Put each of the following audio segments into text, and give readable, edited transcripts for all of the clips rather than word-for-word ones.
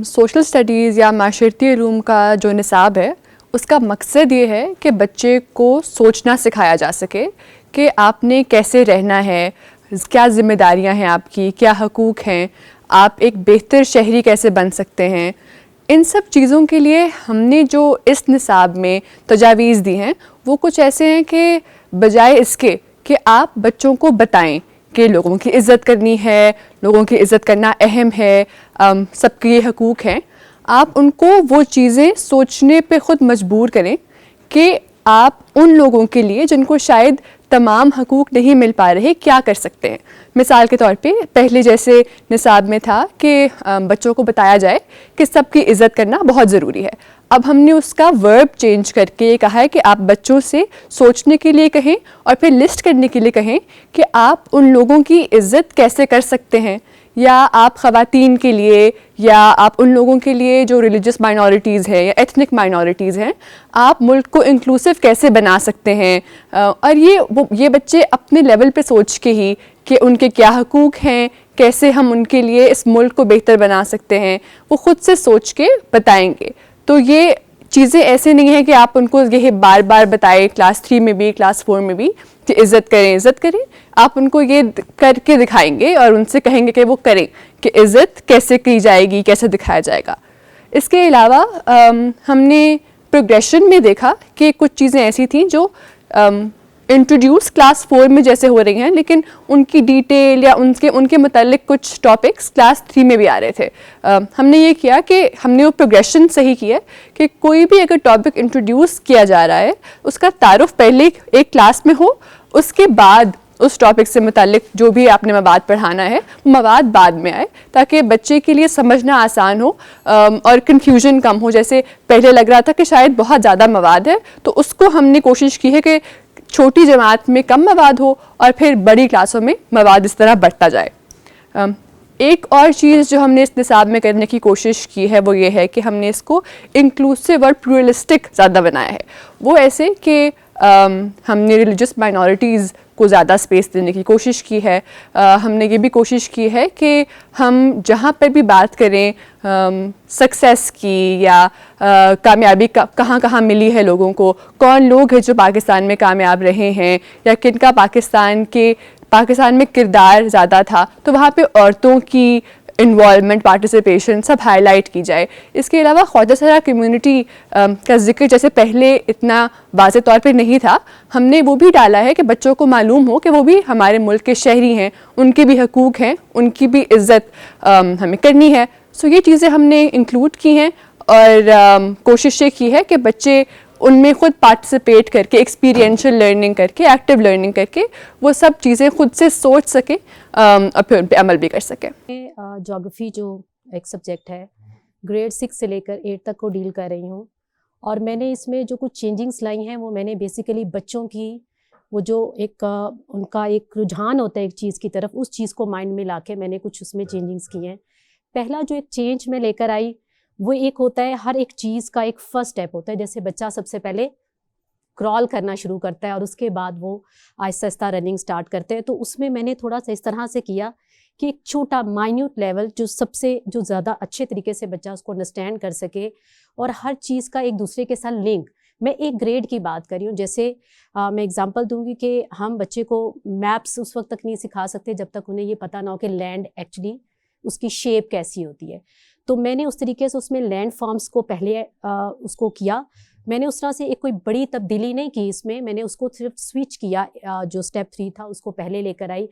Social studies یا معاشرتی علوم کا جو نصاب ہے اس کا مقصد یہ ہے کہ بچے کو سوچنا سکھایا جا سکے کہ آپ نے کیسے رہنا ہے، کیا ذمہ داریاں ہیں آپ کی، کیا حقوق ہیں، آپ ایک بہتر شہری کیسے بن سکتے ہیں. ان سب چیزوں کے لیے ہم نے جو اس نصاب میں تجاویز دی ہیں وہ کچھ ایسے ہیں کہ بجائے اس کے کہ آپ بچوں کو بتائیں کہ لوگوں کی عزت کرنی ہے، لوگوں کی عزت کرنا اہم ہے، سب کے یہ حقوق ہیں، آپ ان کو وہ چیزیں سوچنے پہ خود مجبور کریں کہ آپ ان لوگوں کے لیے جن کو شاید تمام حقوق نہیں مل پا رہے کیا کر سکتے ہیں. مثال کے طور پہ پہلے جیسے نصاب میں تھا کہ بچوں کو بتایا جائے کہ سب کی عزت کرنا بہت ضروری ہے. اب ہم نے اس کا ورب چینج کر کے یہ کہا ہے کہ آپ بچوں سے سوچنے کے لیے کہیں اور پھر لسٹ کرنے کے لیے کہیں کہ آپ ان لوگوں کی عزت کیسے کر سکتے ہیں، یا آپ خواتین کے لیے یا آپ ان لوگوں کے لیے جو ریلیجس مائنورٹیز ہیں یا ایتھنک مائنورٹیز ہیں، آپ ملک کو انکلوسیو کیسے بنا سکتے ہیں. اور یہ بچے اپنے لیول پہ سوچ کے ہی کہ ان کے کیا حقوق ہیں، کیسے ہم ان کے لیے اس ملک کو بہتر بنا سکتے ہیں، وہ خود سے سوچ کے بتائیں گے. تو یہ چیزیں ایسے نہیں ہیں کہ آپ ان کو یہ بار بار بتائیں کلاس 3 میں بھی کلاس 4 میں بھی کہ عزت کریں. آپ ان کو یہ کر کے دکھائیں گے اور ان سے کہیں گے کہ وہ کریں کہ عزت کیسے کی جائے گی، کیسے دکھایا جائے گا. اس کے علاوہ ہم نے پروگریشن میں دیکھا کہ کچھ چیزیں ایسی تھیں جو انٹروڈیوس کلاس 4 میں جیسے ہو رہی ہیں، لیکن ان کی ڈیٹیل یا ان کے متعلق کچھ ٹاپکس کلاس 3 میں بھی آ رہے تھے. ہم نے یہ کیا کہ ہم نے وہ پروگریشن صحیح کی ہے کہ کوئی بھی اگر ٹاپک انٹروڈیوس کیا جا رہا ہے اس کا تعارف پہلے ایک کلاس میں ہو، اس کے بعد اس ٹاپک سے متعلق جو بھی آپ نے مواد پڑھانا ہے وہ مواد بعد میں آئے، تاکہ بچے کے لیے سمجھنا آسان ہو اور کنفیوژن کم ہو. جیسے پہلے لگ رہا تھا کہ شاید بہت زیادہ مواد ہے، تو اس کو ہم نے کوشش کی ہے کہ چھوٹی جماعت میں کم مواد ہو اور پھر بڑی کلاسوں میں مواد اس طرح بڑھتا جائے. ایک اور چیز جو ہم نے اس نصاب میں کرنے کی کوشش کی ہے وہ یہ ہے کہ ہم نے اس کو انکلوسیو اور پلورلسٹک زیادہ بنایا ہے. وہ ایسے کہ ہم نے ریلیجس مائنورٹیز کو زیادہ اسپیس دینے کی کوشش کی ہے. ہم نے یہ بھی کوشش کی ہے کہ ہم جہاں پر بھی بات کریں سکسیس کی یا کامیابی کہاں کہاں ملی ہے لوگوں کو، کون لوگ ہیں جو پاکستان میں کامیاب رہے ہیں یا کن کا پاکستان میں کردار زیادہ تھا، تو وہاں پہ عورتوں کی انوالومنٹ، پارٹیسپیشن سب ہائی لائٹ کی جائے. اس کے علاوہ خواجہ سرا کمیونٹی کا ذکر جیسے پہلے اتنا واضح طور پہ نہیں تھا، ہم نے وہ بھی ڈالا ہے کہ بچوں کو معلوم ہو کہ وہ بھی ہمارے ملک کے شہری ہیں، ان کے بھی حقوق ہیں، ان کی بھی عزت ہمیں کرنی ہے. سو یہ چیزیں ہم نے انکلوڈ کی ہیں اور کوشش یہ کی ہے کہ بچے ان میں خود پارٹیسپیٹ کر کے، ایکسپیرینشل لرننگ کر کے، ایکٹیو لرننگ کر کے وہ سب چیزیں خود سے سوچ سکیں اور پھر ان پہ عمل بھی کر سکیں. جغرافی جو ایک سبجیکٹ ہے گریڈ 6 سے لے کر 8 تک کو ڈیل کر رہی ہوں، اور میں نے اس میں جو کچھ چینجنگس لائی ہیں وہ میں نے بیسیکلی بچوں کی وہ جو ایک ان کا ایک رجحان ہوتا ہے ایک چیز کی طرف، اس چیز کو مائنڈ میں لا کے میں نے کچھ اس میں چینجنگس کی ہیں. پہلا جو ایک چینج میں لے کر آئی وہ ایک ہوتا ہے، ہر ایک چیز کا ایک فرسٹ اسٹیپ ہوتا ہے. جیسے بچہ سب سے پہلے کرال کرنا شروع کرتا ہے اور اس کے بعد وہ آہستہ آہستہ رننگ سٹارٹ کرتے ہیں. تو اس میں نے تھوڑا سا اس طرح سے کیا کہ ایک چھوٹا مائنیوٹ لیول جو زیادہ اچھے طریقے سے بچہ اس کو انڈرسٹینڈ کر سکے، اور ہر چیز کا ایک دوسرے کے ساتھ لنک. میں ایک گریڈ کی بات کر رہی ہوں، جیسے میں اگزامپل دوں گی کہ ہم بچے کو میپس اس وقت تک نہیں سکھا سکتے جب تک انہیں یہ پتہ نہ ہو کہ لینڈ ایکچولی اس کی شیپ کیسی ہوتی ہے. تو میں نے اس طریقے سے اس میں لینڈ فارمز کو پہلے اس کو کیا. میں نے اس طرح سے ایک کوئی بڑی تبدیلی نہیں کی اس میں نے اس کو صرف سوئچ کیا، جو اسٹیپ 3 تھا اس کو پہلے لے کر آئی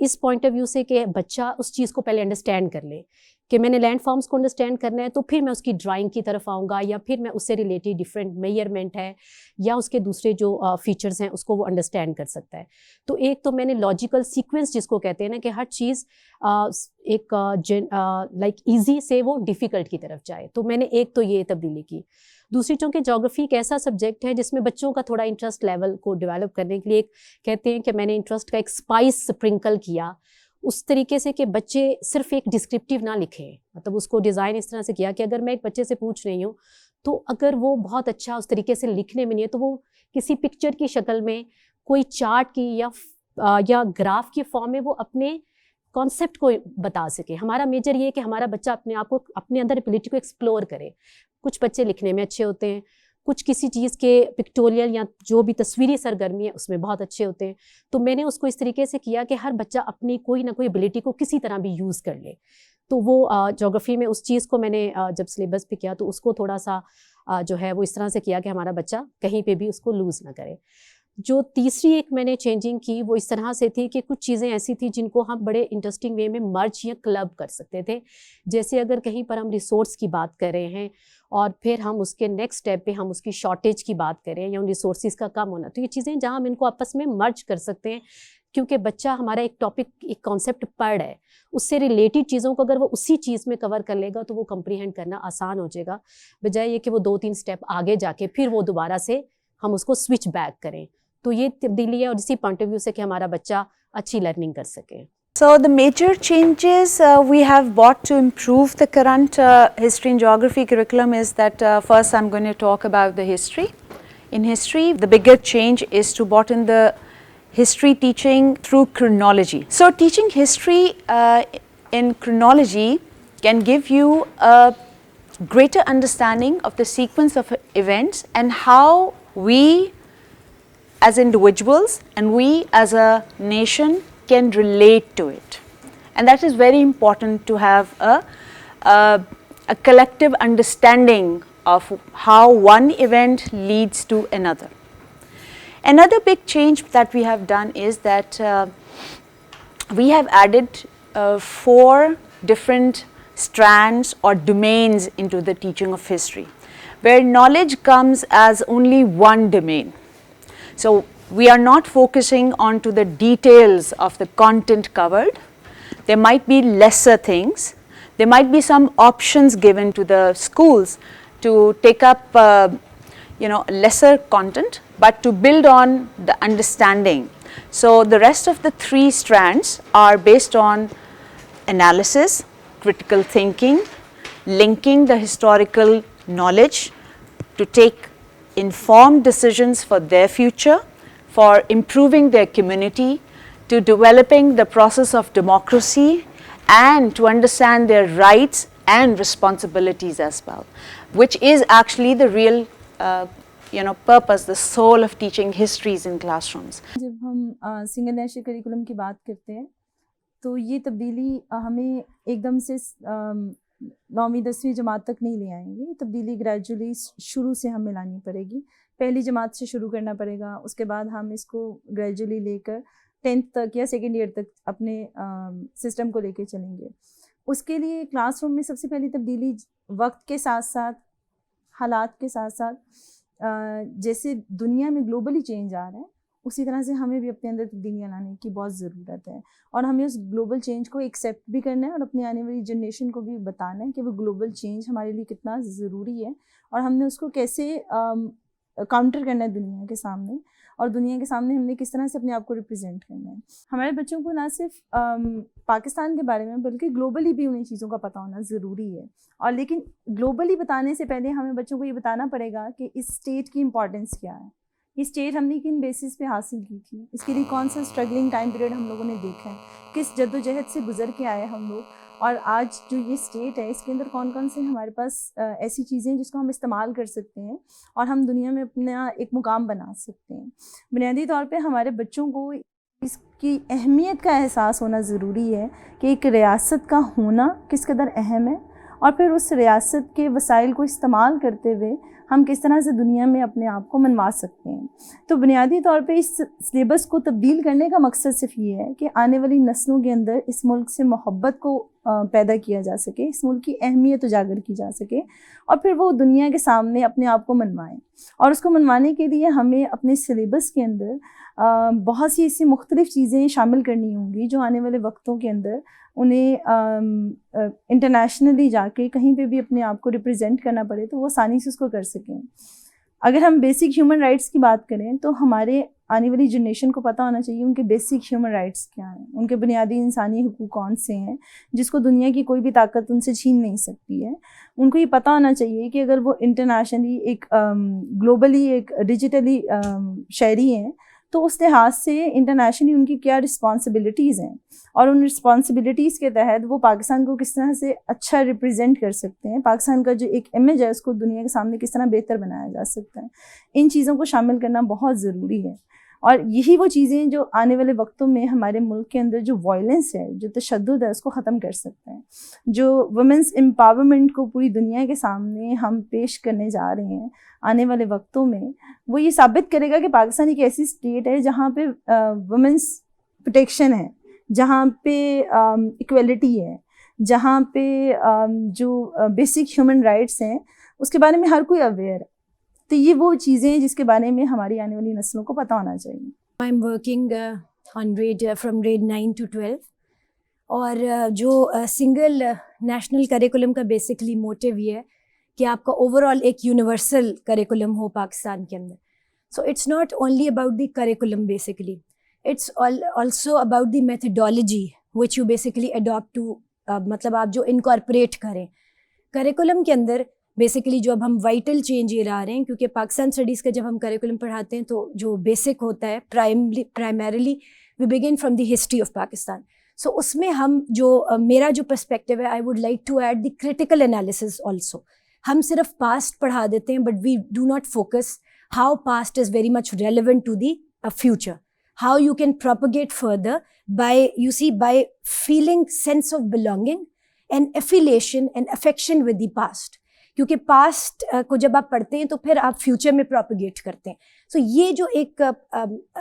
اس پوائنٹ آف ویو سے کہ بچہ اس چیز کو پہلے انڈرسٹینڈ کر لے کہ میں نے لینڈ فارمز کو انڈرسٹینڈ کرنا ہے، تو پھر میں اس کی ڈرائنگ کی طرف آؤں گا، یا پھر میں اس سے ریلیٹڈ ڈفرینٹ میئرمنٹ ہے یا اس کے دوسرے جو فیچرز ہیں اس کو وہ انڈرسٹینڈ کر سکتا ہے. تو ایک تو میں نے لاجیکل سیکوینس جس کو کہتے ہیں نا کہ ہر چیز ایک لائک ایزی سے وہ ڈیفیکلٹ کی طرف جائے، تو میں نے ایک تو یہ تبدیلی کی. دوسری چونکہ جغرافی ایک ایسا سبجیکٹ ہے جس میں بچوں کا تھوڑا انٹرسٹ لیول کو ڈیولپ کرنے کے لیے کہتے ہیں کہ میں نے انٹرسٹ کا ایک اسپائس سپرنکل کیا اس طریقے سے کہ بچے صرف ایک ڈسکرپٹیو نہ لکھیں. مطلب اس کو ڈیزائن اس طرح سے کیا کہ اگر میں ایک بچے سے پوچھ رہی ہوں تو اگر وہ بہت اچھا اس طریقے سے لکھنے میں نہیں ہے تو وہ کسی پکچر کی شکل میں کوئی چارٹ کی یا گراف کی فارم میں وہ اپنے کانسیپٹ کو بتا سکیں. ہمارا میجر یہ ہے کہ ہمارا بچہ اپنے آپ کو, اپنے اندر ایبلٹی کو ایکسپلور کرے. کچھ بچے لکھنے میں اچھے ہوتے ہیں, کچھ کسی چیز کے پکٹوریل یا جو بھی تصویری سرگرمی ہے اس میں بہت اچھے ہوتے ہیں. تو میں نے اس کو اس طریقے سے کیا کہ ہر بچہ اپنی کوئی نہ کوئی ایبلٹی کو کسی طرح بھی یوز کر لے. تو وہ جغرافی میں اس چیز کو میں نے جب سلیبس پہ کیا تو اس کو تھوڑا سا جو ہے وہ اس طرح سے کیا کہ ہمارا بچہ کہیں پہ بھی اس کو لوز نہ کرے. جو تیسری ایک میں نے چینجنگ کی وہ اس طرح سے تھی کہ کچھ چیزیں ایسی تھیں جن کو ہم بڑے انٹرسٹنگ وے میں مرج یا کلب کر سکتے تھے. جیسے اگر کہیں پر ہم ریسورس کی بات کر رہے ہیں اور پھر ہم اس کے نیکسٹ اسٹیپ پہ ہم اس کی شارٹیج کی بات کریں یا ان ریسورسز کا کم ہونا, تو یہ چیزیں جہاں ہم ان کو آپس میں مرج کر سکتے ہیں. کیونکہ بچہ ہمارا ایک ٹاپک, ایک کانسیپٹ پڑھ رہا ہے, اس سے ریلیٹڈ چیزوں کو اگر وہ اسی چیز میں کور کر لے گا تو وہ کمپریہینڈ کرنا آسان ہو جائے گا, بجائے یہ کہ وہ 2-3 اسٹیپ آگے جا کے پھر وہ دوبارہ سے ہم اس کو سوئچ بیک کریں. تو یہ تبدیلی ہے اور اسی پوائنٹ آف ویو سے کہ ہمارا بچہ اچھی لرننگ کر سکے. So the major changes we have brought to improve the current history and geography curriculum is that first I'm going to talk about the history. In history, the bigger change is to brought in the history teaching through chronology. So teaching history in chronology can give you a greater understanding of the sequence of events and how we as individuals and we as a nation can relate to it. And that is very important to have a collective understanding of how one event leads to another. Another big change that we have done is that we have added 4 different strands or domains into the teaching of history, where knowledge comes as only one domain. So we are not focusing on to the details of the content covered. There might be lesser things. There might be some options given to the schools to take up lesser content, but to build on the understanding. So the rest of the 3 strands are based on analysis, critical thinking, linking the historical knowledge to take informed decisions for their future, for improving their community, to developing the process of democracy, and to understand their rights and responsibilities as well, which is actually the real purpose, the soul of teaching histories in classrooms. جب ہم single national curriculum کی بات کرتے ہیں تو یہ تبدیلی ہمیں ایک دم سے 9ویں 10ویں جماعت تک نہیں لے آئیں گے. یہ تبدیلی گریجولی شروع سے ہمیں لانی پڑے گی. پہلی جماعت سے شروع کرنا پڑے گا, اس کے بعد ہم اس کو گریجولی لے کر 10th تک یا 2nd ایئر تک اپنے سسٹم کو لے کے چلیں گے. اس کے لیے کلاس روم میں سب سے پہلی تبدیلی وقت کے ساتھ ساتھ, حالات کے ساتھ ساتھ, جیسے دنیا میں گلوبلی چینج آ رہا ہے اسی طرح سے ہمیں بھی اپنے اندر تبدیلیاں لانے کی بہت ضرورت ہے, اور ہمیں اس گلوبل چینج کو ایکسیپٹ بھی کرنا ہے اور اپنی آنے والی جنریشن کو بھی بتانا ہے کہ وہ گلوبل چینج ہمارے لیے کتنا ضروری ہے اور ہم نے اس کو کیسے کاؤنٹر کرنا ہے دنیا کے سامنے, اور دنیا کے سامنے ہم نے کس طرح سے اپنے آپ کو ریپرزینٹ کرنا ہے. ہمارے بچوں کو نہ صرف پاکستان کے بارے میں بلکہ گلوبلی بھی انہیں چیزوں کا پتہ ہونا ضروری ہے, اور لیکن گلوبلی بتانے سے پہلے ہمیں بچوں کو یہ بتانا پڑے گا کہ اس اسٹیٹ کی امپورٹنس کیا ہے, یہ اسٹیٹ ہم نے کن بیسس پہ حاصل کی تھی, اس کے لیے کون سا اسٹرگلنگ ٹائم پیریڈ ہم لوگوں نے دیکھا ہے, کس جد و جہد سے گزر کے آئے ہم لوگ, اور آج جو یہ اسٹیٹ ہے اس کے اندر کون کون سے ہمارے پاس ایسی چیزیں ہیں جس کو ہم استعمال کر سکتے ہیں اور ہم دنیا میں اپنا ایک مقام بنا سکتے ہیں. بنیادی طور پہ ہمارے بچوں کو اس کی اہمیت کا احساس ہونا ضروری ہے کہ ایک ریاست کا ہونا کس قدر اہم ہے, اور پھر اس ریاست کے وسائل کو استعمال کرتے ہوئے ہم کس طرح سے دنیا میں اپنے آپ کو منوا سکتے ہیں. تو بنیادی طور پہ اس سلیبس کو تبدیل کرنے کا مقصد صرف یہ ہے کہ آنے والی نسلوں کے اندر اس ملک سے محبت کو پیدا کیا جا سکے, اس ملک کی اہمیت اجاگر کی جا سکے, اور پھر وہ دنیا کے سامنے اپنے آپ کو منوائیں. اور اس کو منوانے کے لیے ہمیں اپنے سلیبس کے اندر بہت سی ایسی مختلف چیزیں شامل کرنی ہوں گی جو آنے والے وقتوں کے اندر انہیں انٹرنیشنلی جا کے کہیں پہ بھی اپنے آپ کو ریپرزینٹ کرنا پڑے تو وہ آسانی سے اس کو کر سکیں. اگر ہم بیسک ہیومن رائٹس کی بات کریں تو ہمارے آنے والی جنریشن کو پتہ ہونا چاہیے ان کے بیسک ہیومن رائٹس کیا ہیں, ان کے بنیادی انسانی حقوق کون سے ہیں جس کو دنیا کی کوئی بھی طاقت ان سے چھین نہیں سکتی ہے. ان کو یہ پتہ ہونا چاہیے کہ اگر وہ انٹرنیشنلی ایک گلوبلی ایک ڈیجیٹلی شہری ہیں تو اس لحاظ سے انٹرنیشنلی ان کی کیا رسپانسبلٹیز ہیں اور ان رسپانسبلٹیز کے تحت وہ پاکستان کو کس طرح سے اچھا ریپرزینٹ کر سکتے ہیں, پاکستان کا جو ایک امیج ہے اس کو دنیا کے سامنے کس طرح بہتر بنایا جا سکتا ہے. ان چیزوں کو شامل کرنا بہت ضروری ہے, اور یہی وہ چیزیں جو آنے والے وقتوں میں ہمارے ملک کے اندر جو وائلنس ہے, جو تشدد ہے, اس کو ختم کر سکتے ہیں. جو ویمنس امپاورمنٹ کو پوری دنیا کے سامنے ہم پیش کرنے جا رہے ہیں آنے والے وقتوں میں, وہ یہ ثابت کرے گا کہ پاکستان ایک ایسی اسٹیٹ ہے جہاں پہ ویمنس پروٹیکشن ہے, جہاں پہ ایکویلٹی ہے, جہاں پہ جو بیسک ہیومن رائٹس ہیں اس کے بارے میں ہر کوئی اویئر ہے. تو یہ وہ چیزیں ہیں جس کے بارے میں ہماری آنے والی نسلوں کو پتہ ہونا چاہیے. I am working on from grade 9 to 12, اور جو سنگل نیشنل کریکولم کا بیسکلی موٹیو یہ ہے کہ آپ کا اوور آل ایک یونیورسل کریکولم ہو پاکستان کے اندر. So it's not only about the curriculum basically, it's also about the methodology which you basically adapt to, مطلب آپ جو انکارپوریٹ کریں کریکولم کے اندر. بیسکلی جو اب ہم وائٹل چینج یہ لا رہے ہیں, کیونکہ پاکستان اسٹڈیز کا جب ہم کریکولم پڑھاتے ہیں تو جو بیسک ہوتا ہے primarily we begin from the history of Pakistan. So اس میں ہم جو میرا جو پرسپیکٹیو ہے, I would like to add the critical analysis also. ہم صرف پاسٹ پڑھا دیتے ہیں but we do not focus how past is very much relevant to the future, how you can propagate further by, you see, by feeling sense of belonging and affiliation and affection with the past. کیونکہ past کو جب آپ پڑھتے ہیں تو پھر آپ future میں پروپیگیٹ کرتے ہیں. سو یہ جو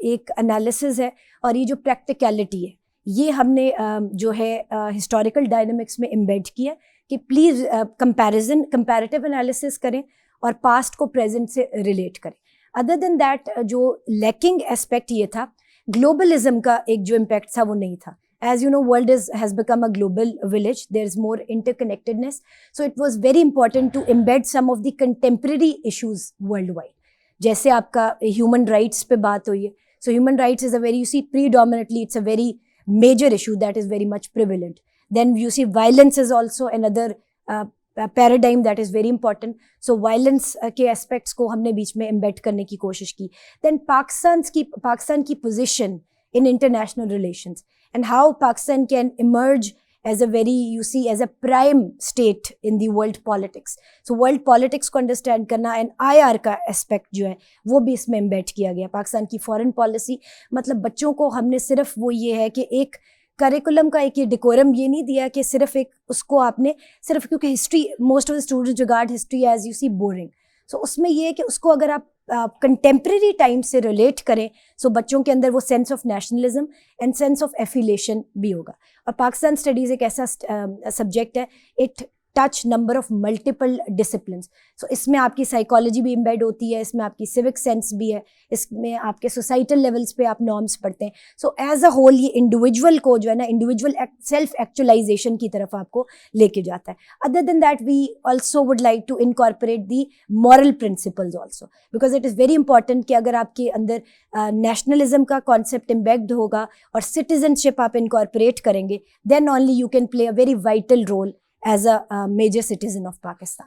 ایک انالیسز ہے اور یہ جو پریکٹیکلٹی ہے, یہ ہم نے جو ہے ہسٹوریکل ڈائنامکس میں امبیڈ کیا کہ پلیز کمپیریٹیو انالیسز کریں اور پاسٹ کو پریزنٹ سے ریلیٹ کریں. ادر دین دیٹ جو لیکنگ اسپیکٹ یہ تھا, گلوبلزم کا ایک جو امپیکٹ تھا وہ نہیں تھا. As you know, world has become a global village. There is more interconnectedness. So it was very important to embed some of the contemporary issues worldwide. جیسے آپ کا human rights پہ بات ہوئی ہے. So human rights is a very, you see, predominantly it's a very major issue that is very much prevalent. Then you see violence is also another paradigm that is very important. So violence کے aspects کو ہم نے بیچ میں embed کرنے کی کوشش کی. Then Pakistan کی position in international relations and how Pakistan can emerge as a very, you see, as a prime state in the world politics. So world politics کو understand کرنا and IR کا aspect جو ہے وہ بھی اس میں embedded کیا گیا. پاکستان کی فورن پالیسی, مطلب بچوں کو ہم نے صرف وہ یہ ہے کہ ایک کریکولم کا ایک یہ ڈیکورم یہ نہیں دیا کہ صرف ایک اس کو آپ نے صرف, کیونکہ history most of the students regard history as you see boring. So اس میں یہ ہے کہ اس کو اگر آپ کنٹمپریری ٹائم سے ریلیٹ کریں سو بچوں کے اندر وہ sense of nationalism and sense of affiliation بھی ہوگا. اور پاکستان اسٹڈیز ایک ایسا سبجیکٹ ہے, it touch number of multiple disciplines. So اس میں آپ کی سائیکالوجی بھی امبیڈ ہوتی ہے, اس میں آپ کی سیوک سینس بھی ہے, اس میں آپ کے سوسائٹل لیولس پہ آپ نارمس پڑھتے ہیں. سو ایز اے ہول یہ انڈیویجول کو جو ہے نا انڈیویجول سیلف ایکچولائزیشن کی طرف آپ کو لے کے جاتا ہے. Other than that we also would like to incorporate the moral principles also, because it is very important کہ اگر آپ کے اندر نیشنلزم کا کانسیپٹ امبیڈ ہوگا اور سٹیزن شپ آپ انکارپوریٹ کریں گے, then only you can play a very vital role as a major citizen of Pakistan.